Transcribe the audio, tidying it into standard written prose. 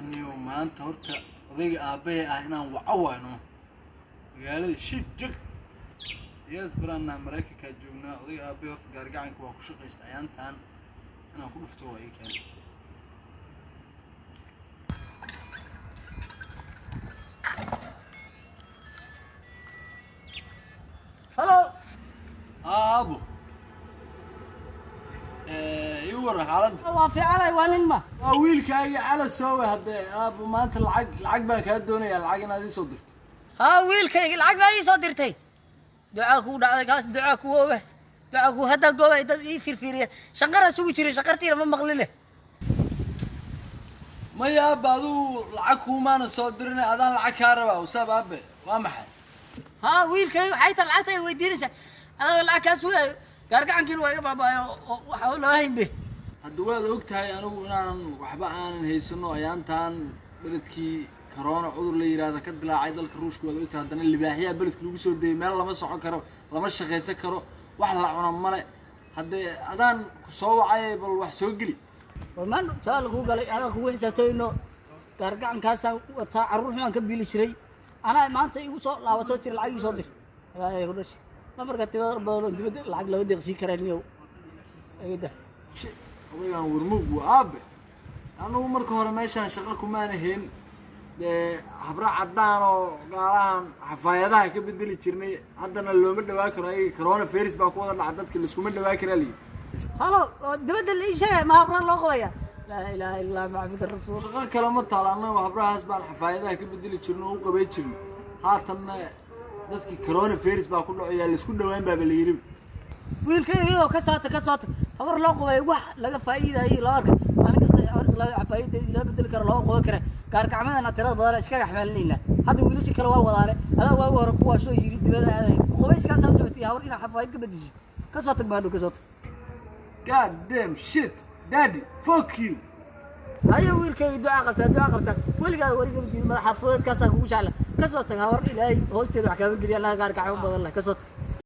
نيو ما أنت هرت ضيق أبي هنا وعوانو قال لي شيء جر يصبر أن أمريكا كجونا ضيق أبي هرت قارق عنك وكشق يستعين تان أنا أقول فتوى أي كان هلو أبو يورح على وافي علي وانما ويلك أي على سوي هذا أبو ما أنت العق بالك هالدنيا العق هذه صدر ها ويلكي العق ما يصدرتي دعاكو دعاكاس دعاكو هذا قوي دad ii firfiriya shaqara sugu jiray shaqartiina ma maqline ما يا أبو العق هو ما نصدرنا أذان العق كهرباء وساب أبي وامحي ها ويلكي حيت العتay weydiinaysa ana lacagkaas waa gargacankiin waa baba waxa loo haynbe hadda waad ogtahay anigu inaan waxba aanan haysano ayaantan beledkii corona cudur la yiraahdo ka dilaacay dalka Ruushka waad ogtahay hadana libaaxiya beledka lagu soo deeyay meel lama socon karo lama shaqeysan karo wax la cuno male hadda adaan ku soo wacay bal wax soo gali waman saal ku galay ana ku wixsatayno gargacankaas wata caruur xun ka biili jiray ana maanta igu soo laabato tir lacag igu soo dir ay hordhash marka tiwar badan dibada lacag laba deeqsi karaniyo ayda ogaan warmug waa anu marka hore meeshan shaqo kuma ahayn habra cadaan oo gaalahan xafaayadaha ka bedeli jirnay haddana looma dhawaa karo ay corona virus baa ku wada dhacay dadka la isku dhawaa kara li halo dibada la ishaa ma habra loo qoya la ilaaha illa muhammad rasuul shaqo kale ma taalana habrahaas baan xafaayadaha ka bedeli jirnay oo qabay jirnay haatanna dadki corona virus baa ku dhacay la isku dhawaan baa la yiri wiilkayga ka saata habar loo qobay wax laga faa'iideeyay la arka maalin kasta habar la faa'iideeyay ila bedel kara loo qobo kara gaargacmadana tirada badan iska xamalnayna hadda wiilasha kale waa wadaale ada waa hore kuwa soo yiri dibada aaday qobayskaas aan socotay habar ina xafaayid ka bedeshay ka soo tag baadho ka soo tag god damn shit daddy fuck you ayo wiilkayga duca qabta waliga wariga madax xafaayid ka soo ku jecla ka soo tag habar ilaahay hoosteeda wax ka geliya la gaargacmo badan la ka soo tag